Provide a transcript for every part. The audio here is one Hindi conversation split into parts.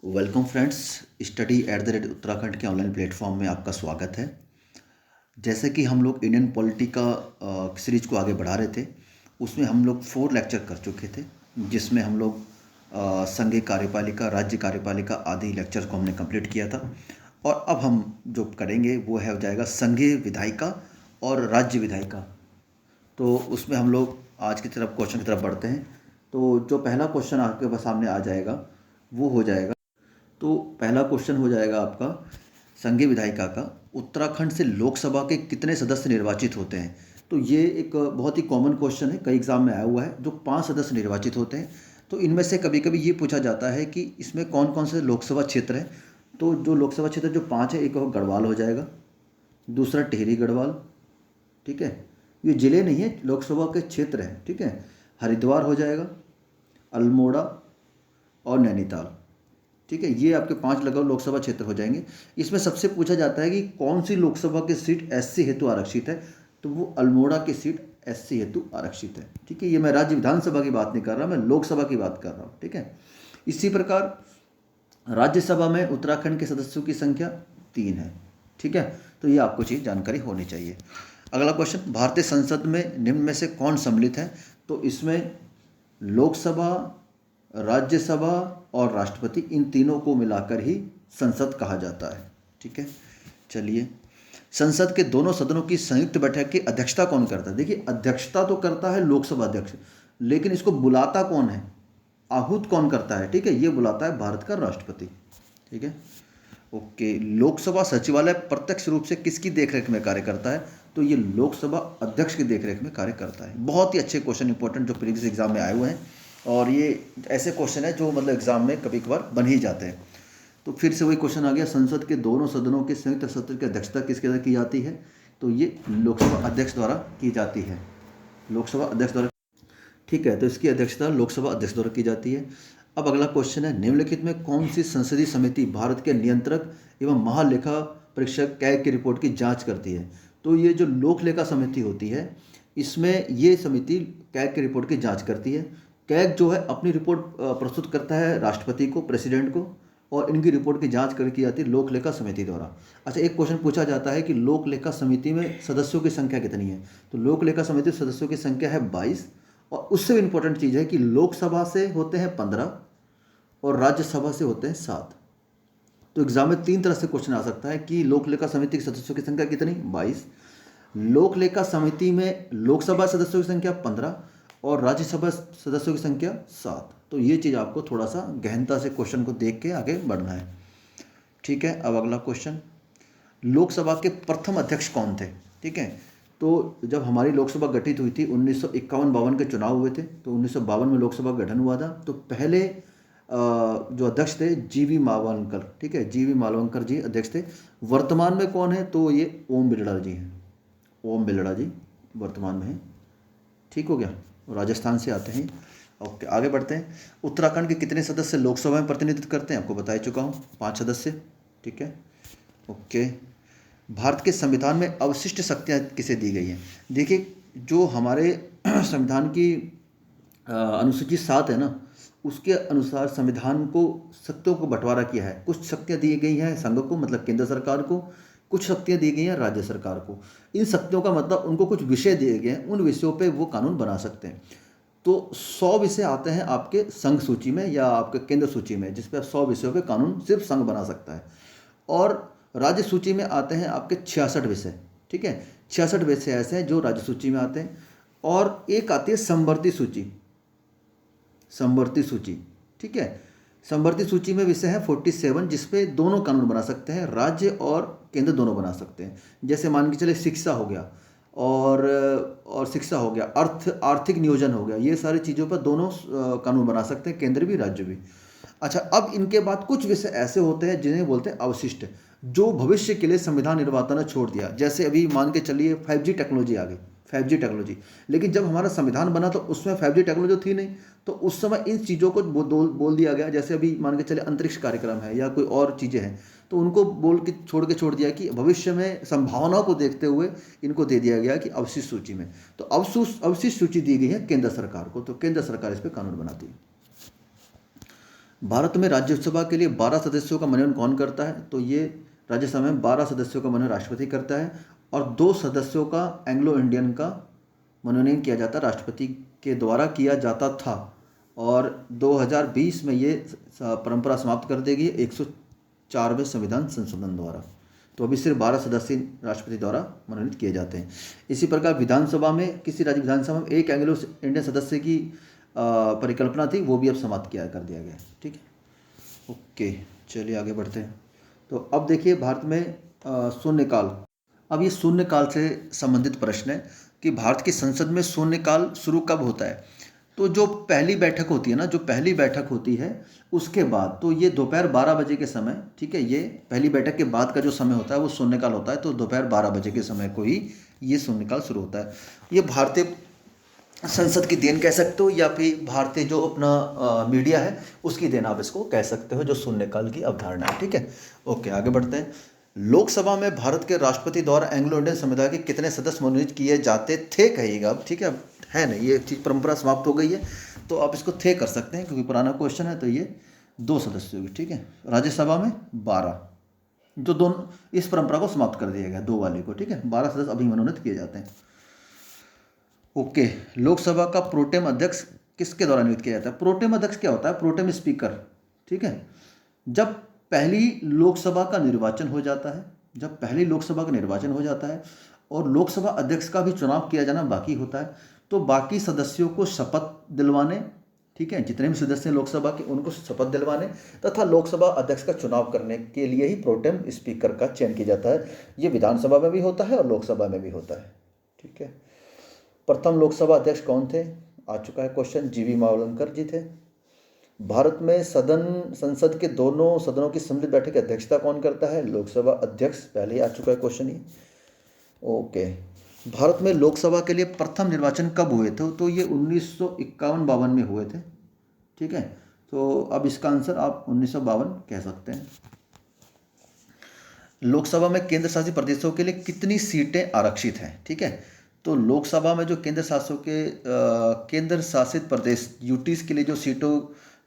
Welcome friends. Study at the rate Uttarakhand के ऑनलाइन प्लेटफॉर्म में आपका स्वागत है। जैसे कि हम लोग इंडियन पॉलिटी का सीरीज को आगे बढ़ा रहे थे, उसमें हम लोग 4 लेक्चर कर चुके थे, जिसमें हम लोग संघीय कार्यपालिका, राज्य कार्यपालिका आदि लेक्चर्स को हमने कंप्लीट किया था। और अब हम जो करेंगे वो है हो जाएगा संघीय विधायिका और राज्य विधायिका। तो उसमें हम लोग आज की तरफ क्वेश्चन की तरफ बढ़ते हैं। तो जो पहला क्वेश्चन आपके सामने आ जाएगा वो हो जाएगा, तो पहला क्वेश्चन हो जाएगा आपका संघीय विधायिका का, उत्तराखंड से लोकसभा के कितने सदस्य निर्वाचित होते हैं। तो ये एक बहुत ही कॉमन क्वेश्चन है, कई एग्जाम में आया हुआ है। जो 5 सदस्य निर्वाचित होते हैं, तो इनमें से कभी कभी ये पूछा जाता है कि इसमें कौन कौन से लोकसभा क्षेत्र हैं। तो जो लोकसभा क्षेत्र जो 5 है, एक गढ़वाल हो जाएगा, दूसरा टिहरी गढ़वाल, ठीक है, ये ज़िले नहीं है, लोकसभा के क्षेत्र हैं, ठीक है। हरिद्वार हो जाएगा, अल्मोड़ा और नैनीताल, ठीक है। ये आपके 5 लगभग लोकसभा क्षेत्र हो जाएंगे। इसमें सबसे पूछा जाता है कि कौन सी लोकसभा की सीट एससी हेतु आरक्षित है, तो वो अल्मोड़ा की सीट एससी हेतु आरक्षित है, ठीक है। ये मैं राज्य विधानसभा की बात नहीं कर रहा, मैं लोकसभा की बात कर रहा हूँ, ठीक है। इसी प्रकार राज्यसभा में उत्तराखंड के सदस्यों की संख्या 3 है, ठीक है। तो ये आपको चीज़ जानकारी होनी चाहिए। अगला क्वेश्चन, भारतीय संसद में निम्न में से कौन सम्मिलित है। तो इसमें लोकसभा, राज्यसभा और राष्ट्रपति, इन तीनों को मिलाकर ही संसद कहा जाता है, ठीक है। चलिए, संसद के दोनों सदनों की संयुक्त बैठक की अध्यक्षता कौन करता है। देखिए, अध्यक्षता तो करता है लोकसभा अध्यक्ष, लेकिन इसको बुलाता कौन है, आहूत कौन करता है, ठीक है, ये बुलाता है भारत का राष्ट्रपति, ठीक है। ओके, लोकसभा सचिवालय प्रत्यक्ष रूप से किसकी देखरेख में कार्य करता है। तो ये लोकसभा अध्यक्ष की देखरेख में कार्य करता है। बहुत ही अच्छे क्वेश्चन, इंपॉर्टेंट, जो प्रीवियस एग्जाम में आए हुए हैं, और ये ऐसे क्वेश्चन है जो मतलब एग्जाम में कभी कभार बन ही जाते हैं। तो फिर से वही क्वेश्चन आ गया, संसद के दोनों सदनों के संयुक्त सत्र की अध्यक्षता किसके द्वारा की जाती है। तो ये लोकसभा अध्यक्ष द्वारा की जाती है, लोकसभा अध्यक्ष द्वारा, ठीक है। तो इसकी अध्यक्षता लोकसभा अध्यक्ष द्वारा की जाती है। अब अगला क्वेश्चन है, निम्नलिखित में कौन सी संसदीय समिति भारत के नियंत्रक एवं महालेखा परीक्षक कैग की रिपोर्ट की जांच करती है। तो ये जो लोक लेखा समिति होती है, इसमें ये समिति कैग की रिपोर्ट की जांच करती है। कैग जो है अपनी रिपोर्ट प्रस्तुत करता है राष्ट्रपति को, प्रेसिडेंट को, और इनकी रिपोर्ट की जांच कर की जाती है लोक लेखा समिति द्वारा। अच्छा, एक क्वेश्चन पूछा जाता है कि लोक लेखा समिति में सदस्यों की संख्या कितनी है। तो लोक लेखा समिति सदस्यों की संख्या है 22, और उससे भी इम्पोर्टेंट चीज़ है कि लोकसभा से होते हैं 15 और राज्यसभा से होते हैं 7। तो एग्जाम में 3 तरह से क्वेश्चन आ सकता है कि लोक लेखा समिति के सदस्यों की संख्या कितनी, 22, लोक लेखा समिति में लोकसभा सदस्यों की संख्या 15 और राज्यसभा सदस्यों की संख्या 7। तो ये चीज़ आपको थोड़ा सा गहनता से क्वेश्चन को देख के आगे बढ़ना है, ठीक है। अब अगला क्वेश्चन, लोकसभा के प्रथम अध्यक्ष कौन थे, ठीक है। तो जब हमारी लोकसभा गठित हुई थी, 1951-52 के चुनाव हुए थे, तो 1952 में लोकसभा गठन हुआ था। तो पहले जो अध्यक्ष थे जीवी मालवंकर, ठीक है, जीवी मालवंकर जी अध्यक्ष थे। वर्तमान में कौन है, तो ये ओम बिरला जी हैं, ओम बिरला जी वर्तमान में हैं, ठीक हो गया। राजस्थान से आते हैं। ओके, आगे बढ़ते हैं। उत्तराखंड के कितने सदस्य लोकसभा में प्रतिनिधित्व करते हैं, आपको बता ही चुका हूँ, 5 सदस्य, ठीक है। ओके, भारत के संविधान में अवशिष्ट शक्तियाँ किसे दी गई हैं। देखिए, जो हमारे संविधान की अनुसूची 7 है ना, उसके अनुसार संविधान को शक्तियों को बंटवारा किया है। कुछ शक्तियाँ दी गई हैं संघ को, मतलब केंद्र सरकार को, कुछ शक्तियाँ दी गई हैं राज्य सरकार को। इन शक्तियों का मतलब उनको कुछ विषय दिए गए हैं, उन विषयों पे वो कानून बना सकते हैं। तो 100 विषय आते हैं आपके संघ सूची में या आपके केंद्र सूची में, जिस पे 100 विषयों पे कानून सिर्फ संघ बना सकता है। और राज्य सूची में आते हैं आपके 66 विषय, ठीक है। 66 विषय ऐसे हैं जो राज्य सूची में आते हैं। और एक आती है समवर्ती सूची, समवर्ती सूची, ठीक है। समवर्ती सूची में विषय है 47, जिसपे दोनों कानून बना सकते हैं, राज्य और केंद्र दोनों बना सकते हैं। जैसे मान के चले शिक्षा हो गया, और शिक्षा हो गया, आर्थिक नियोजन हो गया, ये सारी चीज़ों पर दोनों कानून बना सकते हैं, केंद्र भी राज्य भी। अच्छा, अब इनके बाद कुछ विषय ऐसे होते हैं जिन्हें बोलते हैं अवशिष्ट, जो भविष्य के लिए संविधान निर्माता ने छोड़ दिया। जैसे अभी मान के चलिए 5G टेक्नोलॉजी आ गई, 5G टेक्नोलॉजी, लेकिन जब हमारा संविधान बना तो उसमें 5G टेक्नोलॉजी थी नहीं, तो उस समय इन चीज़ों को बोल दिया गया। जैसे अभी मान के चले अंतरिक्ष कार्यक्रम है या कोई और चीज़ें हैं, तो उनको बोल के छोड़ दिया कि भविष्य में संभावनाओं को देखते हुए इनको दे दिया गया कि अवशिष्ट सूची में। तो अवशिष्ट सूची दी गई है केंद्र सरकार को, तो केंद्र सरकार इस पर कानून बनाती है। भारत में राज्यसभा के लिए 12 सदस्यों का मनोनयन कौन करता है? तो ये राज्यसभा में 12 सदस्यों का मनोनयन राष्ट्रपति करता है और 2 सदस्यों का एंग्लो इंडियन का मनोनयन किया जाता है, राष्ट्रपति के द्वारा किया जाता था। और 2020 में ये परंपरा समाप्त कर देगी 104वें संविधान संशोधन द्वारा। तो अभी सिर्फ 12 सदस्य राष्ट्रपति द्वारा मनोनीत किए जाते हैं। इसी प्रकार विधानसभा में, किसी राज्य विधानसभा में एक एंग्लो इंडियन सदस्य की परिकल्पना थी, वो भी अब समाप्त कर दिया गया है। ठीक है, ओके, चलिए आगे बढ़ते हैं। तो अब देखिए भारत में शून्यकाल। अब ये शून्यकाल से संबंधित प्रश्न है कि भारत की संसद में शून्यकाल शुरू कब होता है? तो जो पहली बैठक होती है ना, जो पहली बैठक होती है उसके बाद, तो ये दोपहर 12 बजे के समय, ठीक है, ये पहली बैठक के बाद का जो समय होता है वो शून्यकाल होता है। तो दोपहर 12 बजे के समय को ही ये शून्यकाल शुरू होता है। ये भारतीय संसद की देन कह सकते हो या फिर भारतीय जो अपना मीडिया है उसकी देन आप इसको कह सकते हो, जो शून्यकाल की अवधारणा है। ठीक है, ओके, आगे बढ़ते हैं। लोकसभा में भारत के राष्ट्रपति द्वारा एंग्लो इंडियन समुदाय के कितने सदस्य मनोनीत किए जाते थे कहिएगा अब। ठीक है नहीं, ये चीज़ परंपरा समाप्त हो गई है, तो आप इसको थे कर सकते हैं क्योंकि पुराना क्वेश्चन है। तो ये 2 सदस्य होगी। ठीक है, राज्यसभा में 12, जो दोनों, इस परंपरा को समाप्त कर दिया गया 2 वाले को। ठीक है, 12 सदस्य अभी मनोनीत किए जाते हैं। ओके, लोकसभा का प्रोटेम अध्यक्ष किसके द्वारा नियुक्त किया जाता है? प्रोटेम अध्यक्ष क्या होता है? Pro tem speaker. ठीक है, जब पहली लोकसभा का निर्वाचन हो जाता है, जब पहली लोकसभा का निर्वाचन हो जाता है और लोकसभा अध्यक्ष का भी चुनाव किया जाना बाकी होता है, तो बाकी सदस्यों को शपथ दिलवाने, ठीक है, जितने भी सदस्य हैं लोकसभा के उनको शपथ दिलवाने तथा लोकसभा अध्यक्ष का चुनाव करने के लिए ही प्रोटेम स्पीकर का चयन किया जाता है। ये विधानसभा में भी होता है और लोकसभा में भी होता है। ठीक है, प्रथम लोकसभा अध्यक्ष कौन थे? आ चुका है क्वेश्चन, जीवी मावलंकर जी थे। भारत में संसद के दोनों सदनों की सम्मिलित बैठक की अध्यक्षता कौन करता है? लोकसभा अध्यक्ष। पहले ही आ चुका है क्वेश्चन ही। ओके, भारत में लोकसभा के लिए प्रथम निर्वाचन कब हुए थे? तो ये 1951-52 में हुए थे। ठीक है, तो अब इसका आंसर आप 1952 कह सकते हैं। लोकसभा में केंद्र शासित प्रदेशों के लिए कितनी सीटें आरक्षित हैं? ठीक है, तो लोकसभा में जो केंद्र शासित प्रदेश यूटीज के लिए जो सीटों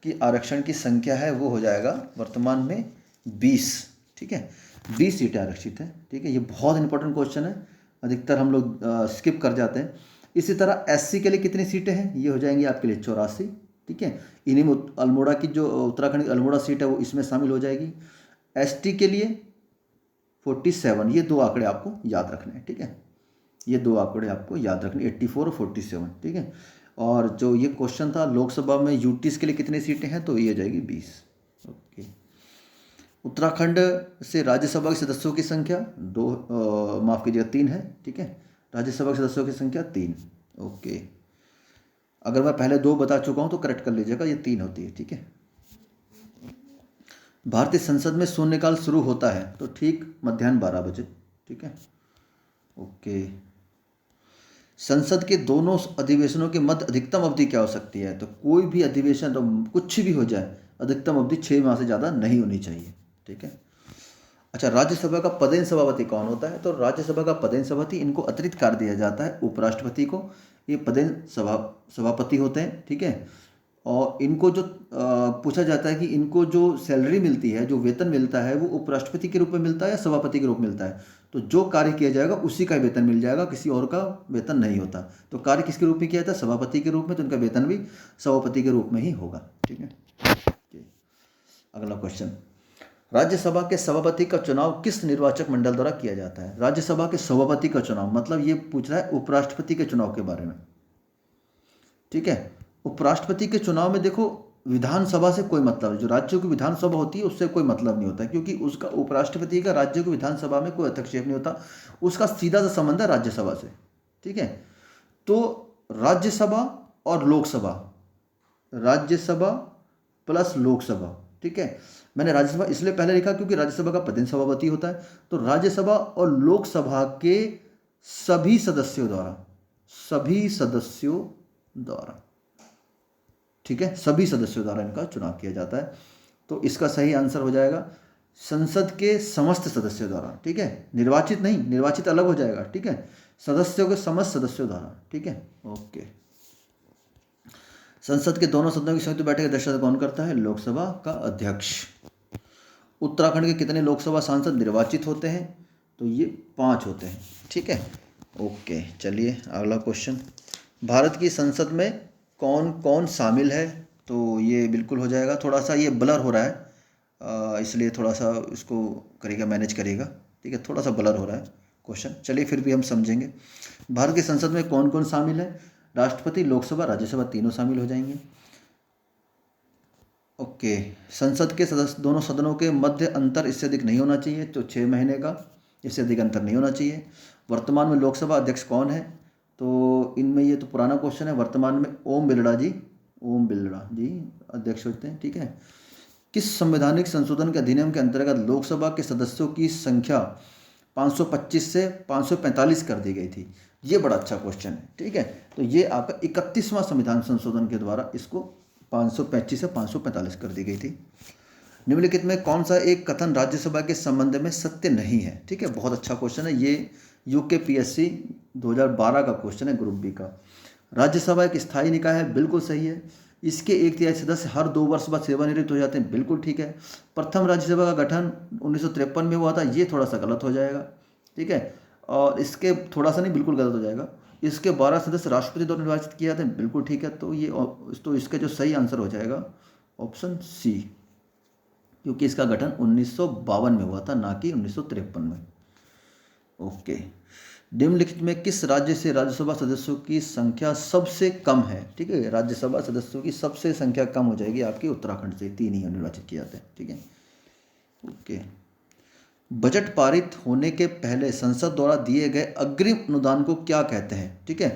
की आरक्षण की संख्या है वो हो जाएगा वर्तमान में 20। ठीक है, 20 सीटें आरक्षित हैं। ठीक है, ये बहुत इंपॉर्टेंट क्वेश्चन है, अधिकतर हम लोग स्किप कर जाते हैं। इसी तरह एससी के लिए कितनी सीटें हैं? ये हो जाएंगी आपके लिए 84। ठीक है, इन्हीं में अल्मोड़ा की जो उत्तराखंड की अल्मोड़ा सीट है वो इसमें शामिल हो जाएगी। एसटी के लिए 47। ये 2 आंकड़े आपको याद रखने हैं। ठीक है, ये 2 आंकड़े आपको याद रखने, 84 और 47। ठीक है, और जो ये क्वेश्चन था लोकसभा में यूटीज के लिए कितनी सीटें हैं, तो ये हो जाएगी 20। ओके, उत्तराखंड से राज्यसभा के सदस्यों की संख्या 2, माफ़ कीजिएगा 3 है। ठीक है, राज्यसभा के सदस्यों की संख्या 3। ओके, अगर मैं पहले 2 बता चुका हूँ तो करेक्ट कर लीजिएगा, ये 3 होती है। ठीक है, भारतीय संसद में शून्यकाल शुरू होता है तो ठीक मध्याह्न 12 बजे। ठीक है, ओके, संसद के दोनों अधिवेशनों के मध्य अधिकतम अवधि क्या हो सकती है? तो कोई भी अधिवेशन, तो कुछ भी हो जाए, अधिकतम अवधि 6 माह से ज़्यादा नहीं होनी चाहिए। ठीक है, अच्छा, राज्यसभा का पदेन सभापति कौन होता है? तो राज्यसभा का पदेन सभापति, इनको अतिरिक्त कार्य दिया जाता है उपराष्ट्रपति को, ये पदेन सभापति होते हैं। ठीक है, और इनको जो पूछा जाता है कि इनको जो सैलरी मिलती है, जो वेतन मिलता है, वो उपराष्ट्रपति के रूप में मिलता है या सभापति के रूप में मिलता है? तो जो कार्य किया जाएगा उसी का वेतन मिल जाएगा, किसी और का वेतन नहीं होता। तो कार्य किसके रूप में किया जाता है? सभापति के रूप में, तो उनका वेतन भी सभापति के रूप में ही होगा। ठीक है, अगला क्वेश्चन, राज्यसभा के सभापति का चुनाव किस निर्वाचक मंडल द्वारा किया जाता है? राज्यसभा के सभापति का चुनाव, मतलब ये पूछ रहा है उपराष्ट्रपति के चुनाव के बारे में। ठीक है, उपराष्ट्रपति के चुनाव में देखो विधानसभा से कोई मतलब नहीं, जो राज्यों की विधानसभा होती है उससे कोई मतलब नहीं होता, क्योंकि उसका उपराष्ट्रपति का राज्यों की विधानसभा में कोई हस्तक्षेप नहीं होता, उसका सीधा सा संबंध है राज्यसभा से। ठीक है, तो राज्यसभा और लोकसभा, राज्यसभा प्लस लोकसभा। ठीक है, मैंने राज्यसभा इसलिए पहले लिखा क्योंकि राज्यसभा का पदेन सभापति होता है। तो राज्यसभा और लोकसभा के सभी सदस्यों द्वारा, ठीक है, सभी सदस्यों द्वारा इनका चुनाव किया जाता है। तो इसका सही आंसर हो जाएगा संसद के समस्त सदस्यों द्वारा। ठीक है, निर्वाचित नहीं, निर्वाचित अलग हो जाएगा। ठीक है, सदस्यों के समस्त सदस्यों द्वारा। ठीक है, ओके, संसद के दोनों सदनों की संयुक्त बैठक की अध्यक्षता कौन करता है? लोकसभा का अध्यक्ष। उत्तराखंड के कितने लोकसभा सांसद निर्वाचित होते हैं? तो ये 5 होते हैं। ठीक है, ओके। चलिए अगला क्वेश्चन, भारत की संसद में कौन कौन शामिल है? तो ये बिल्कुल हो जाएगा, थोड़ा सा ये ब्लर हो रहा है इसलिए थोड़ा सा इसको करेगा, मैनेज करेगा। ठीक है, थोड़ा सा ब्लर हो रहा है क्वेश्चन, चलिए फिर भी हम समझेंगे। भारत की संसद में कौन कौन शामिल है? राष्ट्रपति, लोकसभा, राज्यसभा तीनों शामिल हो जाएंगे। ओके, संसद के सदस्य दोनों सदनों के मध्य अंतर इससे अधिक नहीं होना चाहिए, तो 6 महीने का, इससे अधिक अंतर नहीं होना चाहिए। वर्तमान में लोकसभा अध्यक्ष कौन है? तो इनमें ये तो पुराना क्वेश्चन है, वर्तमान में ओम बिरला जी अध्यक्ष होते हैं। ठीक है, किस संवैधानिक संशोधन के अधिनियम के अंतर्गत लोकसभा के सदस्यों की संख्या 525 से 545 कर दी गई थी? ये बड़ा अच्छा क्वेश्चन है। ठीक है, तो ये आपका 31वां संविधान संशोधन के द्वारा इसको 525 से 545 कर दी गई थी। निम्नलिखित में कौन सा एक कथन राज्यसभा के संबंध में सत्य नहीं है? ठीक है, बहुत अच्छा क्वेश्चन है ये, यूकेपीएससी 2012 का क्वेश्चन है, ग्रुप बी का। राज्यसभा एक स्थायी निकाय है, बिल्कुल सही है। इसके 1/3 सदस्य हर 2 वर्ष बाद सेवानिवृत्त हो जाते हैं, बिल्कुल ठीक है। प्रथम राज्यसभा का गठन 1953 में हुआ था, ये थोड़ा सा गलत हो जाएगा। ठीक है, और इसके थोड़ा सा नहीं, बिल्कुल गलत हो जाएगा। इसके 12 सदस्य राष्ट्रपति द्वारा निर्वाचित किए जाते हैं, बिल्कुल ठीक है। तो इसका जो सही आंसर हो जाएगा ऑप्शन सी, क्योंकि इसका गठन 1952 में हुआ था, ना कि 1953 में। ओके, निम्नलिखित में किस राज्य से राज्यसभा सदस्यों की संख्या सबसे कम है? ठीक है, राज्यसभा सदस्यों की सबसे संख्या कम हो जाएगी आपकी उत्तराखंड से, 3 ही निर्वाचित किए जाते हैं। ठीक है, ओके। बजट पारित होने के पहले संसद द्वारा दिए गए अग्रिम अनुदान को क्या कहते हैं? ठीक है,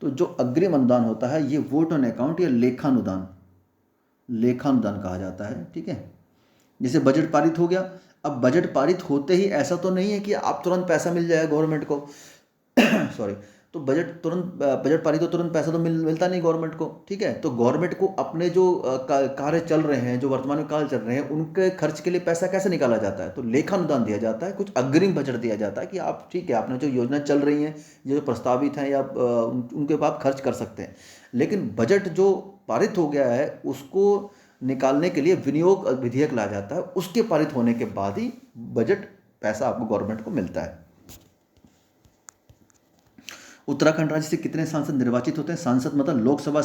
तो जो अग्रिम अनुदान होता है ये वोट ऑन अकाउंट या लेखानुदान कहा जाता है। ठीक है, जैसे बजट पारित हो गया, अब बजट पारित होते ही ऐसा तो नहीं है कि आप तुरंत पैसा मिल जाएगा गवर्नमेंट को सॉरी, तो बजट पारित हो तुरंत पैसा तो मिलता नहीं गवर्नमेंट को। ठीक है, तो गवर्नमेंट को अपने जो कार्य चल रहे हैं, जो वर्तमान में कार्य चल रहे हैं, उनके खर्च के लिए पैसा कैसे निकाला जाता है? तो लेखानुदान दिया जाता है, कुछ अग्रिम बजट दिया जाता है कि आप, ठीक है, आपने जो योजना चल रही हैं, जो प्रस्तावित हैं, या उनके ऊपर आप खर्च कर सकते हैं। लेकिन बजट जो पारित हो गया है उसको निकालने के लिए विनियोग विधेयक लाया जाता है, उसके पारित होने के बाद ही बजट पैसा आपको गवर्नमेंट को मिलता है। उत्तराखंड राज्य से कितने सांसद निर्वाचित होते हैं? सांसद मतलब लोकसभा,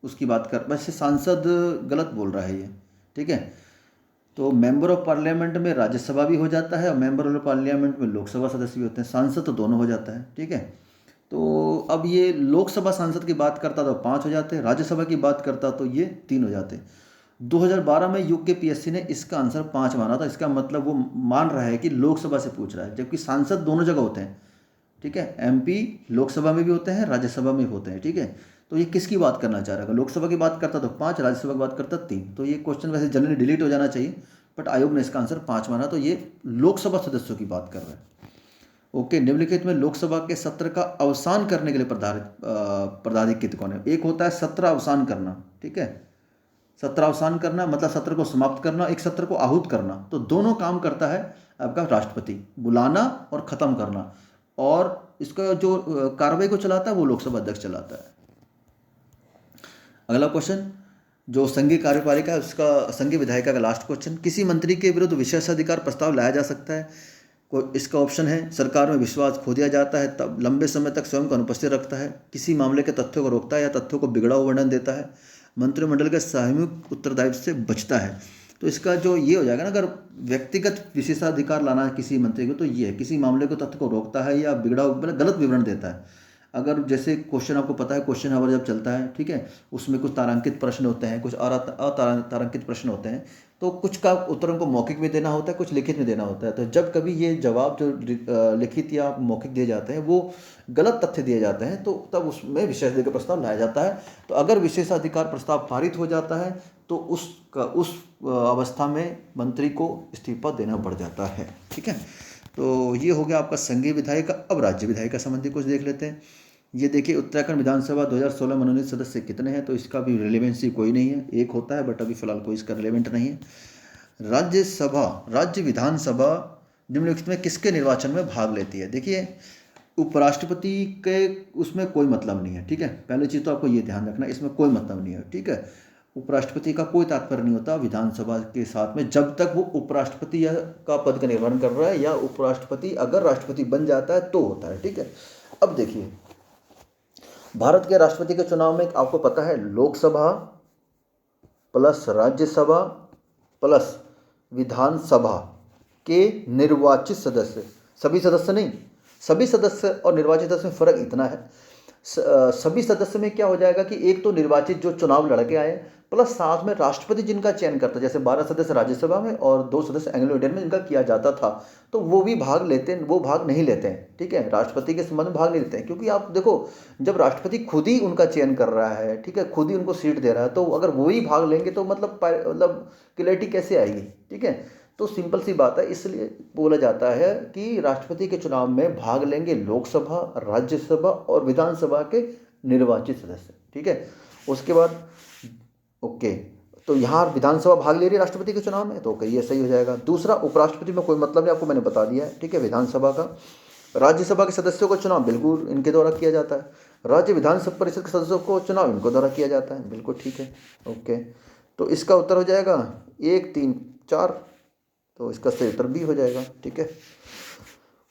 उसकी बात कर, वैसे सांसद गलत बोल रहा है ये। ठीक है, तो मेंबर ऑफ पार्लियामेंट में राज्यसभा भी हो जाता है और मेंबर ऑफ पार्लियामेंट में लोकसभा सदस्य भी होते हैं, सांसद तो दोनों हो जाता है। ठीक है, तो अब ये लोकसभा सांसद की बात करता तो 5 हो जाते हैं, राज्यसभा की बात करता तो ये 3 हो जाते हैं। 2012 में यूकेपीएससी ने इसका आंसर 5 माना था, इसका मतलब वो मान रहा है कि लोकसभा से पूछ रहा है, जबकि सांसद दोनों जगह होते हैं। ठीक है, एमपी लोकसभा में भी होते हैं, राज्यसभा में भी होते हैं। ठीक है, तो ये किसकी बात करना चाह रहा है? लोकसभा की बात करता तो 5, राज्यसभा की बात करता 3, तो ये क्वेश्चन वैसे जनरली डिलीट हो जाना चाहिए, बट आयोग ने इसका आंसर 5 माना, तो ये लोकसभा सदस्यों की बात कर रहा है। ओके, निम्नलिखित में लोकसभा के सत्र का अवसान करने के लिए पदाधिकृत कौन है? एक होता है सत्र अवसान करना। ठीक है, सत्र अवसान करना मतलब सत्र को समाप्त करना, एक सत्र को आहूत करना, तो दोनों काम करता है आपका राष्ट्रपति, बुलाना और खत्म करना, और इसका जो कार्रवाई को चलाता है वो लोकसभा अध्यक्ष चलाता है। अगला क्वेश्चन, जो संघीय कार्यपालिका है उसका, संघीय विधायिका का लास्ट क्वेश्चन, किसी मंत्री के विरुद्ध विशेषाधिकार प्रस्ताव लाया जा सकता है? इसका ऑप्शन है, सरकार में विश्वास खो दिया जाता है, तब लंबे समय तक स्वयं को अनुपस्थित रखता है, किसी मामले के तथ्यों को रोकता है या तथ्यों को बिगड़ा हुआ वर्णन देता है, मंत्रिमंडल के सामूहिक उत्तरदायित्व से बचता है। तो इसका जो ये हो जाएगा ना, अगर व्यक्तिगत विशेषाधिकार लाना है किसी मंत्री को, तो ये है, किसी मामले को तथ्य को रोकता है या बिगड़ा मतलब गलत विवरण देता है। अगर जैसे क्वेश्चन, आपको पता है क्वेश्चन आवर जब चलता है, ठीक है, उसमें कुछ तारांकित प्रश्न होते हैं, कुछ अतारांकित प्रश्न होते हैं, तो कुछ का उत्तर उनको मौखिक में देना होता है, कुछ लिखित में देना होता है। तो जब कभी ये जवाब जो लिखित या मौखिक दिए जाते हैं वो गलत तथ्य दिए जाते हैं, तो तब उसमें विशेषाधिकार प्रस्ताव लाया जाता है। तो अगर विशेषाधिकार प्रस्ताव पारित हो जाता है तो उस अवस्था में मंत्री को इस्तीफा देना पड़ जाता है। ठीक है, तो ये हो गया आपका संघीय विधायिका। अब राज्य विधायिका संबंधी कुछ देख लेते हैं। ये देखिए, उत्तराखंड विधानसभा 2016 मनोनीत सदस्य कितने हैं? तो इसका भी रिलेवेंसी कोई नहीं है, एक होता है, बट अभी फिलहाल कोई इसका रिलेवेंट नहीं है। राज्य विधानसभा निम्नलिखित में किसके निर्वाचन में भाग लेती है? देखिए, उपराष्ट्रपति के उसमें कोई मतलब नहीं है, ठीक है। पहली चीज़ तो आपको ये ध्यान रखना, इसमें कोई मतलब नहीं है, ठीक है। उपराष्ट्रपति का कोई तात्पर्य नहीं होता विधानसभा के साथ में, जब तक वो उपराष्ट्रपति का पद का निर्वहन कर रहा है, या उपराष्ट्रपति अगर राष्ट्रपति बन जाता है तो होता है, ठीक है। अब देखिए, भारत के राष्ट्रपति के चुनाव में आपको पता है लोकसभा प्लस राज्यसभा प्लस विधानसभा के निर्वाचित सदस्य, सभी सदस्य नहीं, सभी सदस्य और निर्वाचित सदस्य में फ़र्क इतना है, सभी सदस्य में क्या हो जाएगा कि एक तो निर्वाचित जो चुनाव लड़के आए, प्लस साथ में राष्ट्रपति जिनका चयन करता है, जैसे 12 सदस्य राज्यसभा में और 2 सदस्य एंग्लो इंडियन में जिनका किया जाता था, तो वो भी भाग लेते हैं, वो भाग नहीं लेते हैं, ठीक है। राष्ट्रपति के संबंध में भाग नहीं लेते हैं, क्योंकि आप देखो जब राष्ट्रपति खुद ही उनका चयन कर रहा है, ठीक है, खुद ही उनको सीट दे रहा है, तो अगर वो ही भाग लेंगे तो मतलब क्लैरिटी कैसे आएगी, ठीक है। तो सिंपल सी बात है, इसलिए बोला जाता है कि राष्ट्रपति के चुनाव में भाग लेंगे लोकसभा, राज्यसभा और विधानसभा के निर्वाचित सदस्य, ठीक है। उसके बाद ओके, तो यहाँ विधानसभा भाग ले रही है राष्ट्रपति के चुनाव में, तो ओके ये सही हो जाएगा। दूसरा, उपराष्ट्रपति में कोई मतलब नहीं, आपको मैंने बता दिया है, ठीक है। विधानसभा का, राज्यसभा के सदस्यों का चुनाव बिल्कुल इनके द्वारा किया जाता है, राज्य विधानसभा परिषद के सदस्यों को चुनाव इनको द्वारा किया जाता है, बिल्कुल ठीक है, ओके। तो इसका उत्तर हो जाएगा 1, 3, 4, तो इसका सही उत्तर बी हो जाएगा, ठीक है।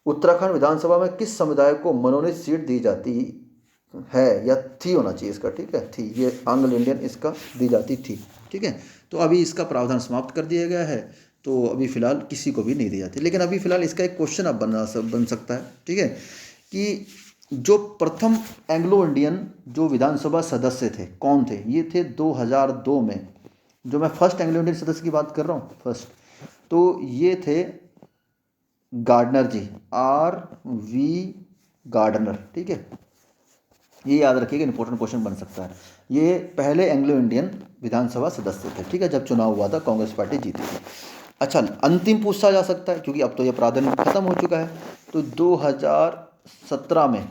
उत्तराखंड विधानसभा में किस समुदाय को मनोनीत सीट दी जाती है, या थी होना चाहिए इसका, ठीक है, थी, ये एंग्लो इंडियन इसका दी जाती थी, ठीक है। तो अभी इसका प्रावधान समाप्त कर दिया गया है, तो अभी फिलहाल किसी को भी नहीं दी जाती, लेकिन अभी फिलहाल इसका एक क्वेश्चन अब बन सकता है, ठीक है, कि जो प्रथम एंग्लो इंडियन जो विधानसभा सदस्य थे कौन थे, ये थे 2002 में, जो मैं फर्स्ट एंग्लो इंडियन सदस्य की बात कर रहा हूँ फर्स्ट, तो ये थे गार्डनर जी, RV गार्डनर, ठीक है, ये याद रखिएगा, इंपॉर्टेंट क्वेश्चन बन सकता है। ये पहले एंग्लो इंडियन विधानसभा सदस्य थे, ठीक है, जब चुनाव हुआ था कांग्रेस पार्टी जीती थी। अच्छा, अंतिम पूछा जा सकता है क्योंकि अब तो ये प्रावधान खत्म हो चुका है, तो 2017 में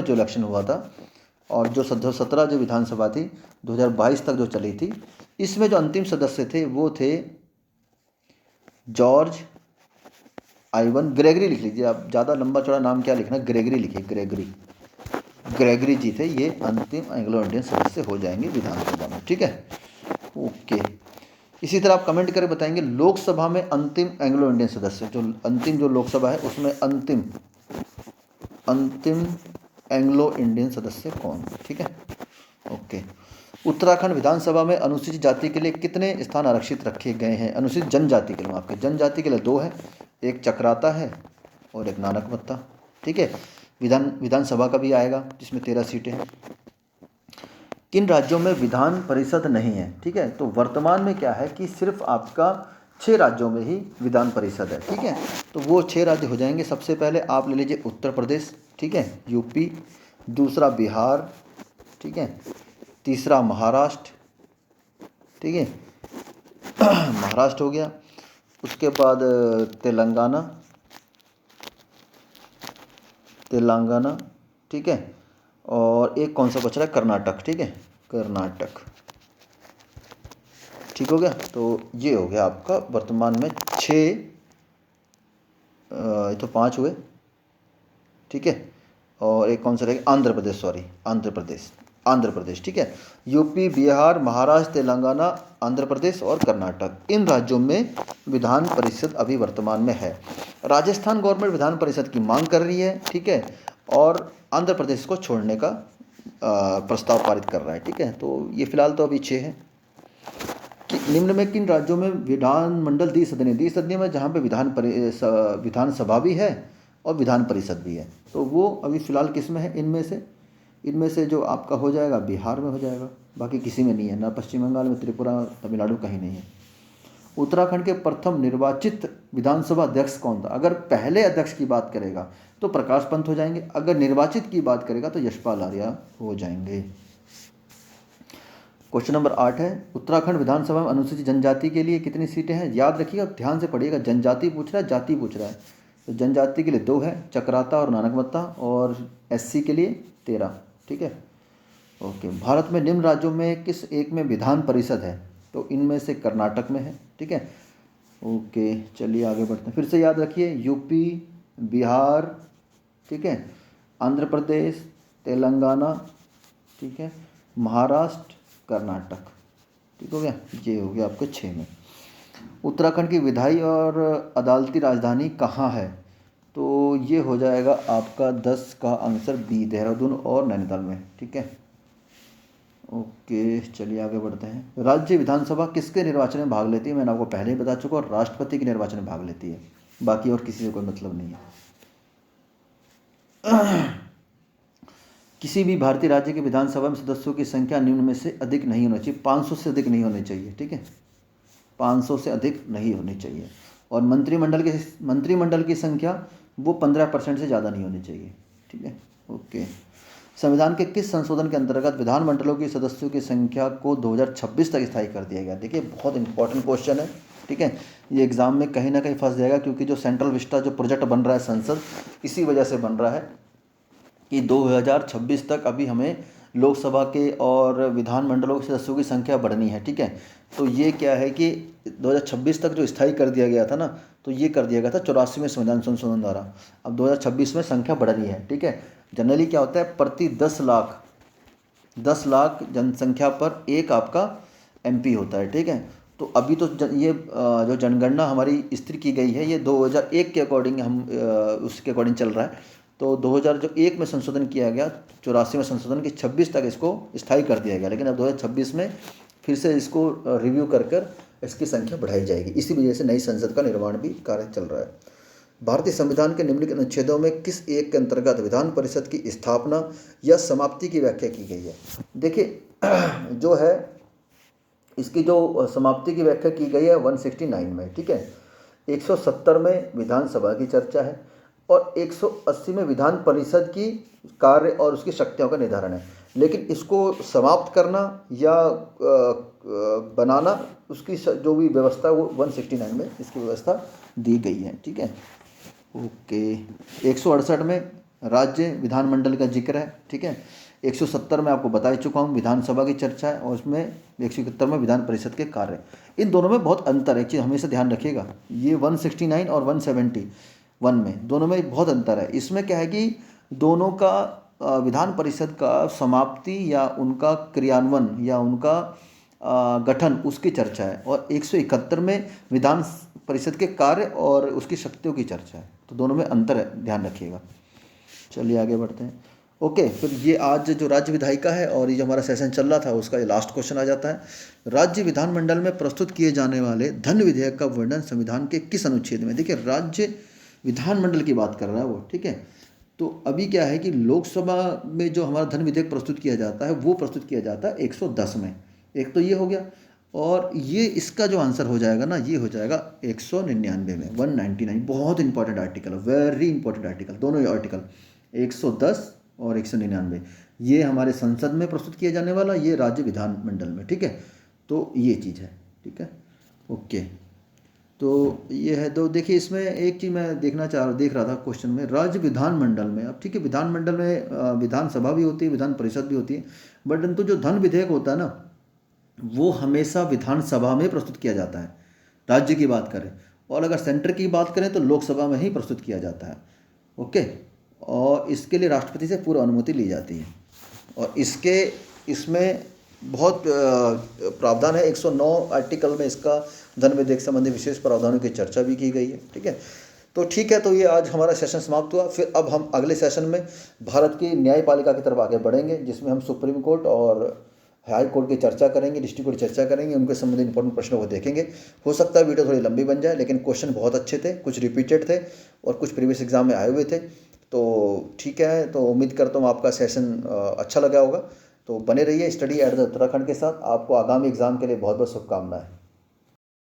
जो इलेक्शन हुआ था, और जो 2017 जो विधानसभा थी 2022 तक जो चली थी, इसमें जो अंतिम सदस्य थे वो थे जॉर्ज आइवन ग्रेगरी, लिख लीजिए आप, ज़्यादा लंबा चौड़ा नाम क्या लिखना, ग्रेगरी लिखिए, ग्रेगरी जी थे, ये अंतिम एंग्लो इंडियन सदस्य हो जाएंगे विधानसभा में, ठीक है, ओके। इसी तरह आप कमेंट करके बताएंगे लोकसभा में अंतिम एंग्लो इंडियन सदस्य, जो अंतिम जो लोकसभा है उसमें अंतिम एंग्लो इंडियन सदस्य कौन, ठीक है, ओके। उत्तराखंड विधानसभा में अनुसूचित जाति के लिए कितने स्थान आरक्षित रखे गए हैं, अनुसूचित जनजाति के लिए, आपके जनजाति के लिए 2 है, एक चक्राता है और एक नानकमत्ता, ठीक है। विधानसभा का भी आएगा जिसमें 13 सीटें हैं। किन राज्यों में विधान परिषद नहीं है, ठीक है, तो वर्तमान में क्या है कि सिर्फ आपका 6 राज्यों में ही विधान परिषद है, ठीक है। तो वो 6 राज्य हो जाएंगे, सबसे पहले आप ले लीजिए उत्तर प्रदेश, ठीक है, यूपी, दूसरा बिहार, ठीक है, तीसरा महाराष्ट्र, ठीक है, महाराष्ट्र हो गया, उसके बाद तेलंगाना, ठीक है, और एक कौन सा बच रहा है, कर्नाटक, ठीक है, कर्नाटक, ठीक हो गया। तो ये हो गया आपका वर्तमान में 6, तो 5 हुए, ठीक है, और एक कौन सा रहेगा, आंध्र प्रदेश, ठीक है। यूपी, बिहार, महाराष्ट्र, तेलंगाना, आंध्र प्रदेश और कर्नाटक, इन राज्यों में विधान परिषद अभी वर्तमान में है। राजस्थान गवर्नमेंट विधान परिषद की मांग कर रही है, ठीक है, और आंध्र प्रदेश को छोड़ने का प्रस्ताव पारित कर रहा है, ठीक है। तो ये फिलहाल तो अभी 6 है। कि निम्न में किन राज्यों में विधानमंडल द्विसदनीय में, जहाँ पे विधानसभा भी है और विधान परिषद भी है, तो वो अभी फिलहाल किस में है, इनमें से जो आपका हो जाएगा बिहार में हो जाएगा, बाकी किसी में नहीं है, ना पश्चिम बंगाल में, त्रिपुरा, तमिलनाडु, कहीं नहीं है। उत्तराखंड के प्रथम निर्वाचित विधानसभा अध्यक्ष कौन था, अगर पहले अध्यक्ष की बात करेगा तो प्रकाश पंत हो जाएंगे, अगर निर्वाचित की बात करेगा तो यशपाल आर्या हो जाएंगे। क्वेश्चन नंबर 8 है, उत्तराखंड विधानसभा में अनुसूचित जनजाति के लिए कितनी सीटें हैं, याद रखिएगा, ध्यान से पढ़िएगा, जनजाति पूछ रहा है, जाति पूछ रहा है, तो जनजाति के लिए 2 है, चक्राता और नानकमत्ता, और SC के लिए 13, ठीक है, ओके। भारत में निम्न राज्यों में किस एक में विधान परिषद है, तो इनमें से कर्नाटक में है, ठीक है, ओके। चलिए आगे बढ़ते हैं, फिर से याद रखिए, यूपी, बिहार, ठीक है, आंध्र प्रदेश, तेलंगाना, ठीक है, महाराष्ट्र, कर्नाटक, ठीक हो गया। ये हो गया आपके 6 में। उत्तराखंड की विधायी और अदालती राजधानी कहाँ है? तो ये हो जाएगा आपका 10 का आंसर बी, देहरादून और नैनीताल में, ठीक है। ओके, चलिए आगे बढ़ते हैं। राज्य विधानसभा किसके निर्वाचन में भाग लेती है? मैंने आपको पहले ही बता चुका, और राष्ट्रपति के निर्वाचन में भाग लेती है, बाकी और किसी से कोई मतलब नहीं है। किसी भी भारतीय राज्य के विधानसभा में सदस्यों की संख्या निम्न में से अधिक नहीं होनी चाहिए। 500 से अधिक नहीं होनी चाहिए, ठीक है, 500 से अधिक नहीं होनी चाहिए। और मंत्रिमंडल की संख्या वो 15% से ज़्यादा नहीं होनी चाहिए, ठीक है। ओके, संविधान के किस संशोधन के अंतर्गत विधानमंडलों के सदस्यों की संख्या को 2026 तक स्थायी कर दिया गया? देखिए, बहुत इंपॉर्टेंट क्वेश्चन है, ठीक है। ये एग्जाम में कहीं ना कहीं फंस जाएगा, क्योंकि जो सेंट्रल विस्टा जो प्रोजेक्ट बन रहा है संसद, इसी वजह से बन रहा है कि 2026 तक अभी हमें लोकसभा के और विधानमंडलों के सदस्यों की संख्या बढ़नी है, ठीक है। तो ये क्या है कि 2026 तक जो स्थायी कर दिया गया था ना, तो ये कर दिया गया था 84वें संविधान संशोधन द्वारा। अब 2026 में संख्या बढ़नी है, ठीक है। जनरली क्या होता है, प्रति 10 लाख जनसंख्या पर एक आपका एमपी होता है, ठीक है। तो अभी तो ये जो जनगणना हमारी स्थिर की गई है, ये 2001 के अकॉर्डिंग हम उसके अकॉर्डिंग चल रहा है। तो 2001 में संशोधन किया गया, 84 में संशोधन की 26 तक इसको स्थायी कर दिया गया, लेकिन अब 2026 में फिर से इसको रिव्यू कर इसकी संख्या बढ़ाई जाएगी। इसी वजह से नई संसद का निर्माण भी कार्य चल रहा है। भारतीय संविधान के निम्नलिखित अनुच्छेदों में किस एक के अंतर्गत विधान परिषद की स्थापना या समाप्ति की व्याख्या की गई है? देखिए, जो है इसकी जो समाप्ति की व्याख्या की गई है 169 में, ठीक है। 170 में विधानसभा की चर्चा है और 180 में विधान परिषद की कार्य और उसकी शक्तियों का निर्धारण है। लेकिन इसको समाप्त करना या बनाना, उसकी जो भी व्यवस्था वो 169 में इसकी व्यवस्था दी गई है, ठीक है। ओके, 168 में राज्य विधानमंडल का जिक्र है, ठीक है। 170 में आपको बता ही चुका हूँ विधानसभा की चर्चा है, और उसमें 171 में विधान परिषद के कार्य। इन दोनों में बहुत अंतर है, एक चीज़ हमेशा ध्यान रखिएगा, ये 169 और 171 में दोनों में बहुत अंतर है। इसमें क्या है कि दोनों का विधान परिषद का समाप्ति या उनका क्रियान्वयन या उनका गठन उसकी चर्चा है, और 171 में विधान परिषद के कार्य और उसकी शक्तियों की चर्चा है। तो दोनों में अंतर है, ध्यान रखिएगा। चलिए आगे बढ़ते हैं। ओके, फिर ये आज जो राज्य विधायिका है और ये जो हमारा सेशन चल रहा था उसका ये लास्ट क्वेश्चन आ जाता है। राज्य विधानमंडल में प्रस्तुत किए जाने वाले धन विधेयक का वर्णन संविधान के किस अनुच्छेद में? देखिए, राज्य विधानमंडल की बात कर रहा है वो, ठीक है। तो अभी क्या है कि लोकसभा में जो हमारा धन विधेयक प्रस्तुत किया जाता है वो प्रस्तुत किया जाता है 110 में। एक तो ये हो गया, और ये इसका जो आंसर हो जाएगा ना, ये हो जाएगा 199 में, 199। बहुत important article, very important article, दोनों ही आर्टिकल 110 और 199 ये हमारे संसद में प्रस्तुत किया जाने वाला, ये राज्य विधानमंडल में, ठीक है। तो ये चीज़ है, ठीक है। ओके, तो ये है। तो देखिए, इसमें एक चीज़ मैं देख रहा था क्वेश्चन में, राज्य विधानमंडल में, अब ठीक है, विधानमंडल में विधानसभा भी होती है, विधान परिषद भी होती है, बट परंतु जो धन विधेयक होता है ना, वो हमेशा विधानसभा में प्रस्तुत किया जाता है, राज्य की बात करें। और अगर सेंटर की बात करें तो लोकसभा में ही प्रस्तुत किया जाता है, ओके। और इसके लिए राष्ट्रपति से पूर्व अनुमति ली जाती है, और इसमें बहुत प्रावधान है। 109 आर्टिकल में इसका धन विधेयक संबंधी विशेष प्रावधानों की चर्चा भी की गई है, ठीक है। तो ठीक है, तो ये आज हमारा सेशन समाप्त हुआ। फिर अब हम अगले सेशन में भारत की न्यायपालिका की तरफ आगे बढ़ेंगे, जिसमें हम सुप्रीम कोर्ट और हाई कोर्ट की चर्चा करेंगे, डिस्ट्रिक्ट कोर्ट की चर्चा करेंगे, उनके संबंधित इंपॉर्टेंट प्रश्नों को देखेंगे। हो सकता है वीडियो थोड़ी लंबी बन जाए, लेकिन क्वेश्चन बहुत अच्छे थे, कुछ रिपीटेड थे और कुछ प्रीवियस एग्जाम में आए हुए थे। तो ठीक है, तो उम्मीद करता हूँ आपका सेशन अच्छा लगा होगा। तो बने रहिए स्टडी एट द उत्तराखंड के साथ। आपको आगामी एग्जाम के लिए बहुत बहुत शुभकामनाएं।